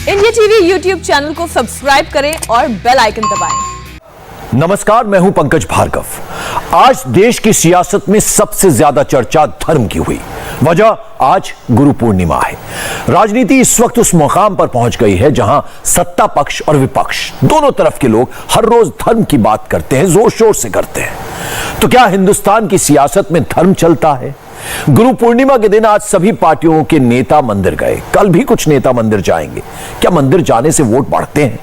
India TV YouTube channel को subscribe करें और बेल आइकन दबाएं। नमस्कार, मैं हूं पंकज भार्गव। आज देश की सियासत में सबसे ज्यादा चर्चा धर्म की हुई। वजह आज गुरु पूर्णिमा है। राजनीति इस वक्त उस मुकाम पर पहुंच गई है जहां सत्ता पक्ष और विपक्ष दोनों तरफ के लोग हर रोज धर्म की बात करते हैं, जोर शोर से करते हैं। तो क्या हिंदुस्तान की सियासत में धर्म चलता है? गुरु पूर्णिमा के दिन आज सभी पार्टियों के नेता मंदिर गए, कल भी कुछ नेता मंदिर जाएंगे। क्या मंदिर जाने से वोट बढ़ते हैं?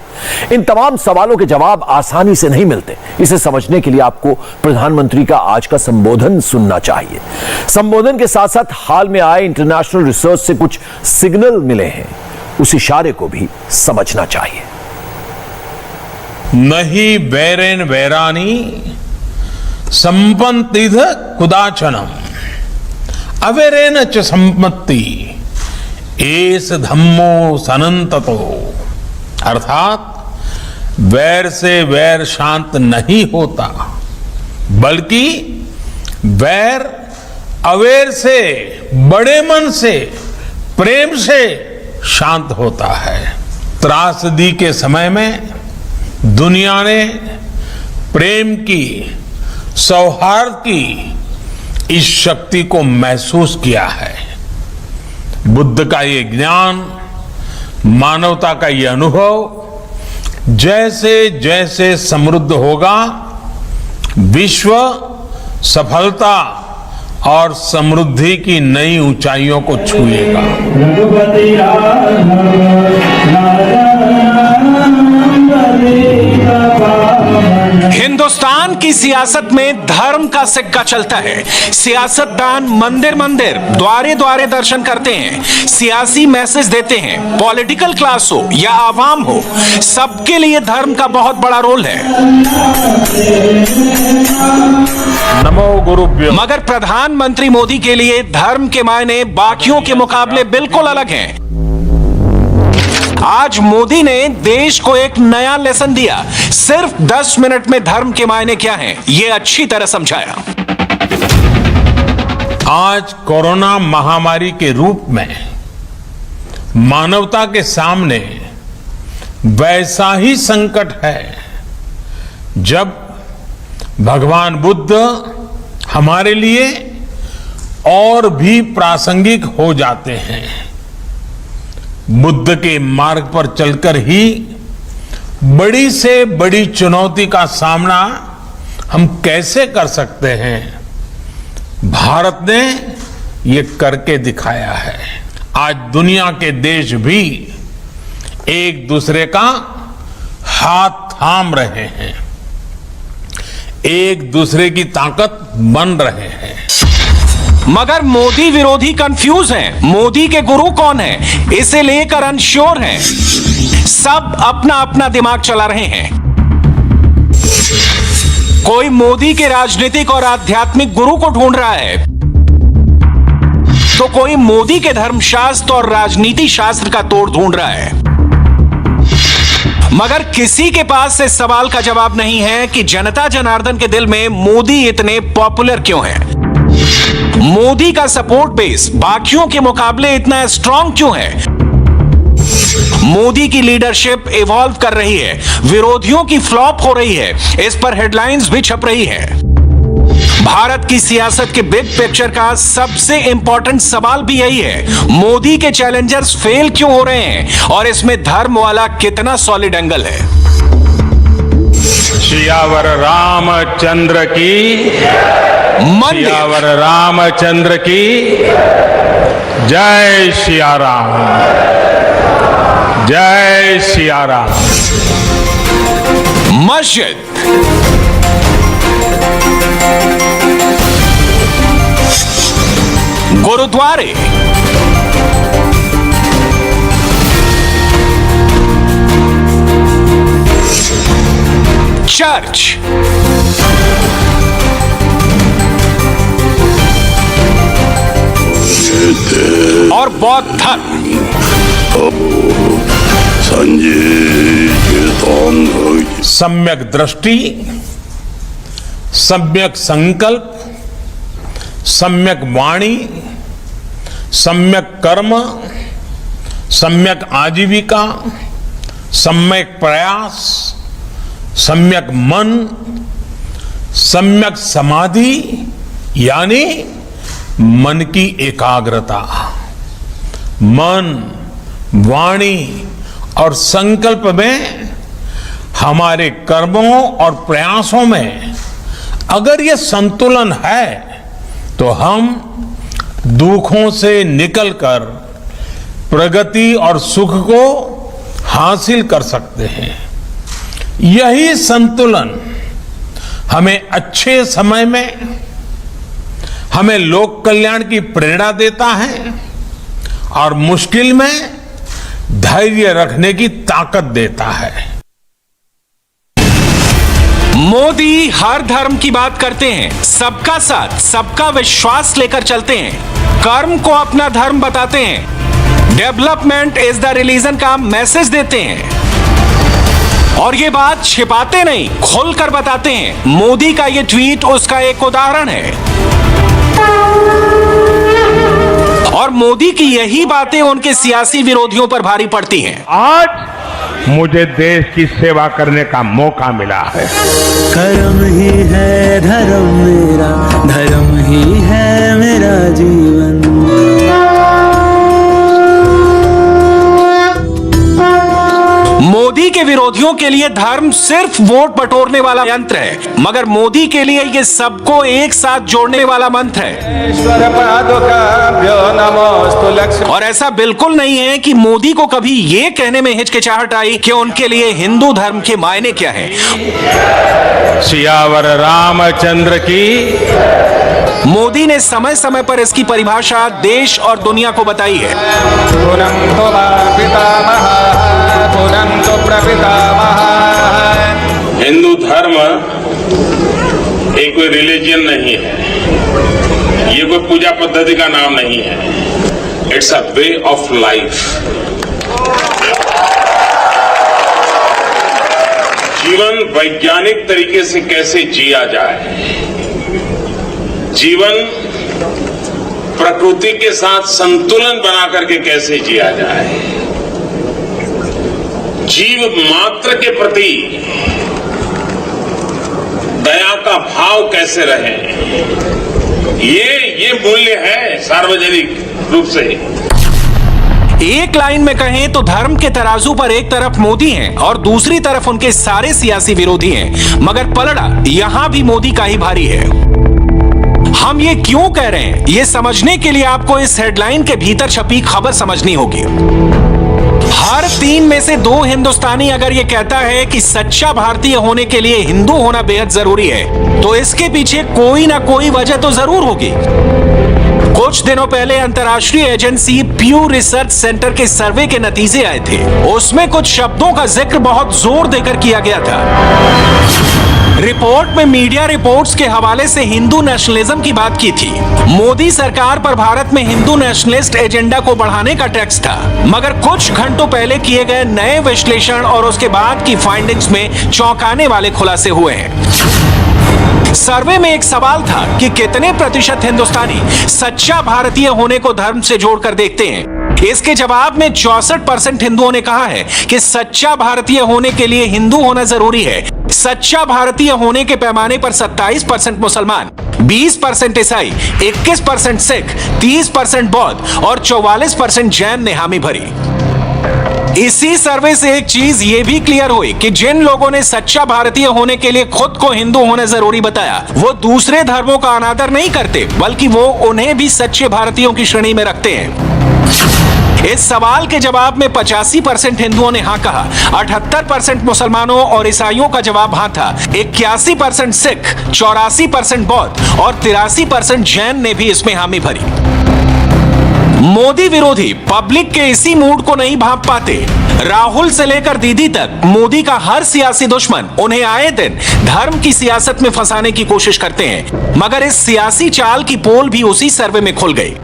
इन तमाम सवालों के जवाब आसानी से नहीं मिलते। इसे समझने के लिए आपको प्रधानमंत्री का आज का संबोधन सुनना चाहिए। संबोधन के साथ साथ हाल में आए इंटरनेशनल रिसर्च से कुछ सिग्नल मिले हैं, उस इशारे को भी समझना चाहिए। नहीं वैरेन वैरानी संपत्तिध कुदाचनम अवेरेन च संपत्ति एस धम्मो सनंततो। अर्थात वैर से वैर शांत नहीं होता, बल्कि वैर अवेर से, बड़े मन से, प्रेम से शांत होता है। त्रासदी के समय में दुनिया ने प्रेम की, सौहार्द की इस शक्ति को महसूस किया है। बुद्ध का ये ज्ञान, मानवता का ये अनुभव जैसे जैसे समृद्ध होगा, विश्व सफलता और समृद्धि की नई ऊंचाइयों को छूएगा। हिंदुस्तान की सियासत में धर्म का सिक्का चलता है। सियासतदान मंदिर मंदिर, द्वारे द्वारे दर्शन करते हैं, सियासी मैसेज देते हैं। पॉलिटिकल क्लास हो या आवाम हो, सबके लिए धर्म का बहुत बड़ा रोल है। नमो गुरुभ्यो। मगर प्रधानमंत्री मोदी के लिए धर्म के मायने बाकियों के मुकाबले बिल्कुल अलग हैं। आज मोदी ने देश को एक नया लेसन दिया। सिर्फ 10 मिनट में धर्म के मायने क्या हैं, यह अच्छी तरह समझाया। आज कोरोना महामारी के रूप में मानवता के सामने वैसा ही संकट है जब भगवान बुद्ध हमारे लिए और भी प्रासंगिक हो जाते हैं। बुद्ध के मार्ग पर चलकर ही बड़ी से बड़ी चुनौती का सामना हम कैसे कर सकते हैं, भारत ने ये करके दिखाया है। आज दुनिया के देश भी एक दूसरे का हाथ थाम रहे हैं, एक दूसरे की ताकत बन रहे हैं। मगर मोदी विरोधी कंफ्यूज हैं। मोदी के गुरु कौन है, इसे लेकर अनश्योर हैं। सब अपना अपना दिमाग चला रहे हैं। कोई मोदी के राजनीतिक और आध्यात्मिक गुरु को ढूंढ रहा है, तो कोई मोदी के धर्मशास्त्र और राजनीति शास्त्र का तोड़ ढूंढ रहा है। मगर किसी के पास इस सवाल का जवाब नहीं है कि जनता जनार्दन के दिल में मोदी इतने पॉपुलर क्यों हैं। मोदी का सपोर्ट बेस बाकियों के मुकाबले इतना स्ट्रांग क्यों है। मोदी की लीडरशिप इवॉल्व कर रही है, विरोधियों की फ्लॉप हो रही है, इस पर हेडलाइंस भी छप रही है। भारत की सियासत के बिग पिक्चर का सबसे इंपॉर्टेंट सवाल भी यही है, मोदी के चैलेंजर्स फेल क्यों हो रहे हैं और इसमें धर्म वाला कितना सॉलिड एंगल है। सियावर रामचंद्र की, सियावर रामचंद्र की जय। सिया राम, जय सिया राम। मस्जिद, गुरुद्वारे, चर्च, और बौद्ध धर्म। सम्यक दृष्टि, सम्यक संकल्प, सम्यक वाणी, सम्यक कर्म, सम्यक आजीविका, सम्यक प्रयास, सम्यक मन, सम्यक समाधि यानी मन की एकाग्रता। मन, वाणी और संकल्प में, हमारे कर्मों और प्रयासों में अगर ये संतुलन है तो हम दुखों से निकलकर प्रगति और सुख को हासिल कर सकते हैं। यही संतुलन हमें अच्छे समय में हमें लोक कल्याण की प्रेरणा देता है और मुश्किल में धैर्य रखने की ताकत देता है। मोदी हर धर्म की बात करते हैं, सबका साथ, सबका विश्वास लेकर चलते हैं, कर्म को अपना धर्म बताते हैं, डेवलपमेंट इज द रिलीजन का मैसेज देते हैं और ये बात छिपाते नहीं, खोलकर बताते हैं। मोदी का ये ट्वीट उसका एक उदाहरण है और मोदी की यही बातें उनके सियासी विरोधियों पर भारी पड़ती हैं। आज मुझे देश की सेवा करने का मौका मिला है। कर्म ही है धर्म मेरा, धर्म ही है मेरा जीवन। मोदी के विरोधियों के लिए धर्म सिर्फ वोट बटोरने वाला यंत्र है, मगर मोदी के लिए ये सबको एक साथ जोड़ने वाला मंत्र है। और ऐसा बिल्कुल नहीं है कि मोदी को कभी ये कहने में हिचकिचाहट आई कि उनके लिए हिंदू धर्म के मायने क्या हैं। सियावर रामचंद्र की। मोदी ने समय समय पर इसकी परिभाषा देश और दुनिया को बताई है। हिंदू धर्म एक कोई रिलीजन नहीं है, ये कोई पूजा पद्धति का नाम नहीं है। It's a way of life. जीवन वैज्ञानिक तरीके से कैसे जिया जाए, जीवन प्रकृति के साथ संतुलन बना करके कैसे जिया जाए, जीव मात्र के प्रति दया का भाव कैसे रहे, ये मूल्य है सार्वजनिक रूप से। एक लाइन में कहें तो धर्म के तराजू पर एक तरफ मोदी हैं और दूसरी तरफ उनके सारे सियासी विरोधी हैं, मगर पलड़ा यहां भी मोदी का ही भारी है। हम ये क्यों कह रहे हैं, ये समझने के लिए आपको इस हेडलाइन के भीतर छपी खबर समझनी होगी। हर 3 में से 2 हिंदुस्तानी अगर ये कहता है कि सच्चा भारतीय होने के लिए हिंदू होना बेहद जरूरी है, तो इसके पीछे कोई ना कोई वजह तो जरूर होगी। कुछ दिनों पहले अंतर्राष्ट्रीय एजेंसी प्यू रिसर्च सेंटर के सर्वे के नतीजे आए थे। उसमें कुछ शब्दों का जिक्र बहुत जोर देकर किया गया था। रिपोर्ट में मीडिया रिपोर्ट्स के हवाले से हिंदू नेशनलिज्म की बात की थी। मोदी सरकार पर भारत में हिंदू नेशनलिस्ट एजेंडा को बढ़ाने का टैक्स था, मगर कुछ घंटों पहले किए गए नए विश्लेषण और उसके बाद की फाइंडिंग्स में चौंकाने वाले खुलासे हुए हैं। सर्वे में एक सवाल था कि कितने प्रतिशत हिंदुस्तानी सच्चा भारतीय होने को धर्म से जोड़कर देखते हैं। इसके जवाब में 64% हिंदुओं ने कहा है कि सच्चा भारतीय होने के लिए हिंदू होना जरूरी है। सच्चा भारतीय होने के पैमाने पर 27% मुसलमान, 20% ईसाई, 21% सिख, 30% बौद्ध और 44% जैन ने हामी भरी। इसी सर्वे से एक चीज ये भी क्लियर हुई कि जिन लोगों ने सच्चा भारतीय होने के लिए खुद को हिंदू होना जरूरी बताया, वो दूसरे धर्मों का अनादर नहीं करते, बल्कि वो उन्हें भी सच्चे भारतीयों की श्रेणी में रखते हैं। इस सवाल के जवाब में 85% हिंदुओं ने हाँ कहा, 78% मुसलमानों और ईसाइयों का जवाब हाँ था, 81% सिख, 84% बौद्ध और 83% जैन ने भी इसमें हामी भरी। मोदी विरोधी पब्लिक के इसी मूड को नहीं भांप पाते। राहुल से लेकर दीदी तक मोदी का हर सियासी दुश्मन उन्हें आए दिन धर्म की सियासत में फंसाने की कोशिश करते हैं, मगर इस सियासी चाल की पोल भी उसी सर्वे में खुल गई।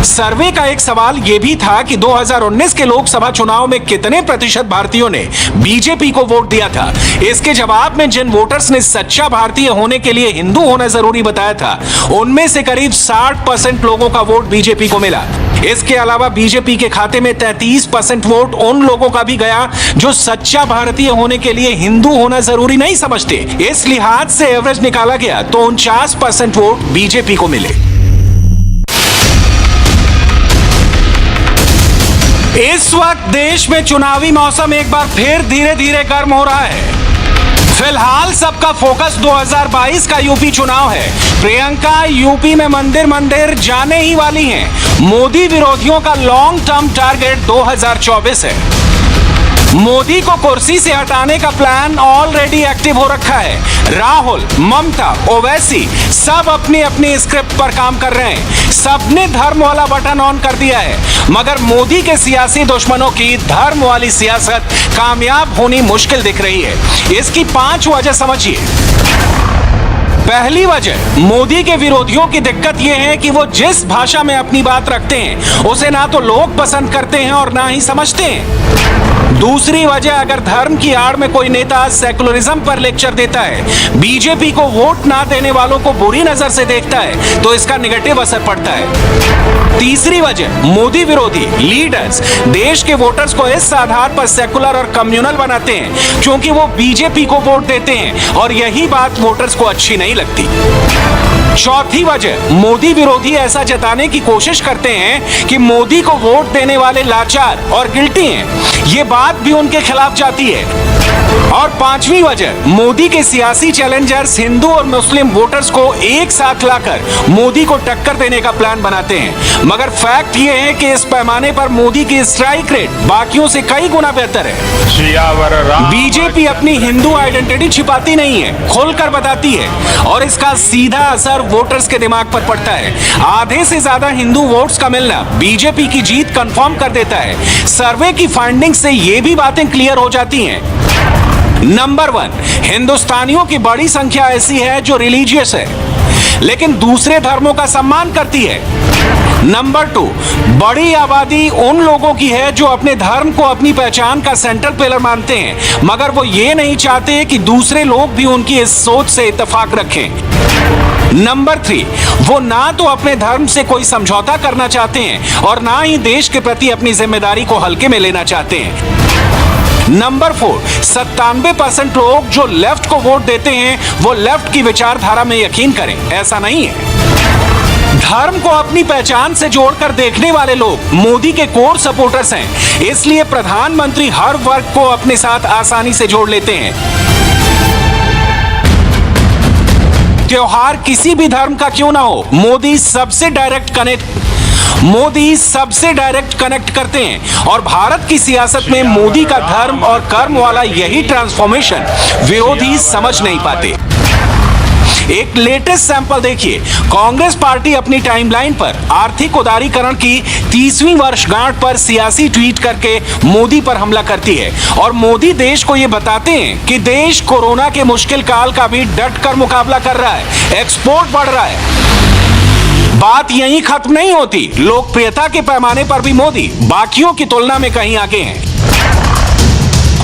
सर्वे का एक सवाल यह भी था कि 2019 के लोकसभा चुनाव में कितने प्रतिशत भारतीयों ने बीजेपी को वोट दिया था। इसके जवाब में जिन वोटर्स ने सच्चा भारतीय होने के लिए हिंदू होना जरूरी बताया था, उनमें से करीब 60% लोगों का वोट बीजेपी को मिला। इसके अलावा बीजेपी के खाते में 33% वोट उन लोगों का भी गया जो सच्चा भारतीय होने के लिए हिंदू होना जरूरी नहीं समझते। इस लिहाज से एवरेज निकाला गया तो 49% वोट बीजेपी को मिले। इस वक्त देश में चुनावी मौसम एक बार फिर धीरे धीरे गर्म हो रहा है। फिलहाल सबका फोकस 2022 का यूपी चुनाव है। प्रियंका यूपी में मंदिर मंदिर जाने ही वाली हैं। मोदी विरोधियों का लॉन्ग टर्म टारगेट 2024 है। मोदी को कुर्सी से हटाने का प्लान ऑलरेडी एक्टिव हो रखा है। राहुल, ममता, ओवैसी सब अपनी अपनी स्क्रिप्ट पर काम कर रहे हैं। सबने धर्म वाला बटन ऑन कर दिया है, मगर मोदी के सियासी दुश्मनों की धर्म वाली सियासत कामयाब होनी मुश्किल दिख रही है। इसकी 5 वजह समझिए। पहली वजह, मोदी के विरोधियों की दिक्कत यह है कि वो जिस भाषा में अपनी बात रखते हैं उसे ना तो लोग पसंद करते हैं और ना ही समझते हैं। दूसरी वजह, अगर धर्म की आड़ में कोई नेता सेकुलरिज्म पर लेक्चर देता है, बीजेपी को वोट ना देने वालों को बुरी नजर से देखता है, तो इसका नेगेटिव असर पड़ता है। तीसरी वजह, मोदी विरोधी लीडर्स देश के वोटर्स को इस आधार पर सेकुलर और कम्युनल बनाते हैं क्योंकि वो बीजेपी को वोट देते हैं और यही बात वोटर्स को अच्छी नहीं लगती। चौथी वजह, मोदी विरोधी ऐसा जताने की कोशिश करते हैं कि मोदी को वोट देने वाले लाचार और गिल्टी हैं। ये बात भी उनके खिलाफ जाती है। और पांचवी वजह, मोदी के सियासी चैलेंजर्स हिंदू और मुस्लिम वोटर्स को एक साथ लाकर मोदी को टक्कर देने का प्लान बनाते हैं। मगर फैक्ट ये है कि इस पैमाने पर मोदी की स्ट्राइक रेट बाकियों से कई गुना बेहतर है। बीजेपी अपनी हिंदू आइडेंटिटी छिपाती नहीं है, खोलकर बताती है और इसका सीधा असर वोटर्स के दिमाग पर पड़ता है। आधे से ज्यादा हिंदू वोट्स का मिलना बीजेपी की जीत कंफर्म कर देता है। सर्वे की फाइंडिंग से ये भी बातें क्लियर हो जाती हैं। नंबर 1, हिंदुस्तानियों की बड़ी संख्या ऐसी है जो रिलीजियस है लेकिन दूसरे धर्मों का सम्मान करती है। नंबर 2, बड़ी आबादी उन लोगों की है जो अपने धर्म को अपनी पहचान का सेंट्रल पिलर मानते हैं, मगर वो ये नहीं चाहते कि दूसरे लोग भी उनकी इस सोच से इत्तेफाक रखें। नंबर 3, वो ना तो अपने धर्म से कोई समझौता करना चाहते हैं और ना ही देश के प्रति अपनी जिम्मेदारी को हल्के में लेना चाहते हैं। नंबर 4, 97% लोग जो लेफ्ट को वोट देते हैं वो लेफ्ट की विचारधारा में यकीन करें, ऐसा नहीं है। धर्म को अपनी पहचान से जोड़कर देखने वाले लोग मोदी के कोर सपोर्टर्स हैं, इसलिए प्रधानमंत्री हर वर्ग को अपने साथ आसानी से जोड़ लेते हैं। त्योहार किसी भी धर्म का क्यों ना हो, मोदी सबसे डायरेक्ट कनेक्ट करते हैं और भारत की सियासत में मोदी का धर्म और कर्म वाला यही ट्रांसफॉर्मेशन विरोधी समझ नहीं पाते। एक लेटेस्ट सैंपल देखिए। कांग्रेस पार्टी अपनी टाइमलाइन पर आर्थिक उदारीकरण की 30वीं वर्षगांठ पर सियासी ट्वीट करके मोदी पर हमला करती है और मोदी देश को यह बताते हैं कि देश कोरोना के मुश्किल काल का भी डट कर मुकाबला कर रहा है, एक्सपोर्ट बढ़ रहा है। बात यहीं खत्म नहीं होती, लोकप्रियता के पैमाने पर भी मोदी बाकियों की तुलना में कहीं आगे हैं।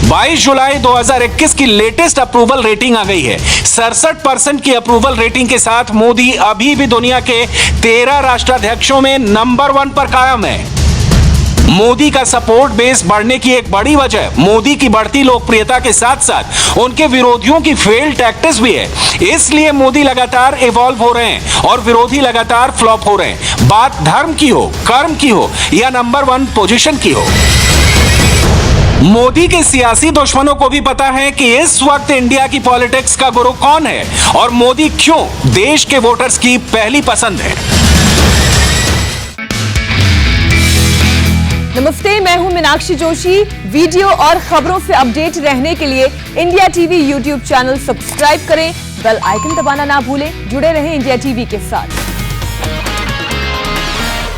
22 जुलाई 2021 की लेटेस्ट अप्रूवल रेटिंग आ गई है। 67% की अप्रूवल रेटिंग के साथ मोदी अभी भी दुनिया के 13 राष्ट्राध्यक्षों में नंबर 1 पर कायम है। मोदी का सपोर्ट बेस बढ़ने की एक बड़ी वजह मोदी की बढ़ती लोकप्रियता के साथ साथ उनके विरोधियों की फेल्ड टैक्टिक्स भी है। इसलिए मोदी लगातार इवॉल्व हो रहे हैं और विरोधी लगातार फ्लॉप हो रहे हैं। बात धर्म की हो, कर्म की हो या नंबर 1 पोजीशन की हो। मोदी के सियासी दुश्मनों को भी पता है कि इस वक्त इंडिया की पॉलिटिक्स का गुरु कौन है और मोदी क्यों देश के वोटर्स की पहली पसंद है। नमस्ते, मैं हूं मीनाक्षी जोशी। वीडियो और खबरों से अपडेट रहने के लिए India TV YouTube channel subscribe करें, बेल आइकन दबाना ना भूलें। जुड़े रहें इंडिया टीवी के साथ।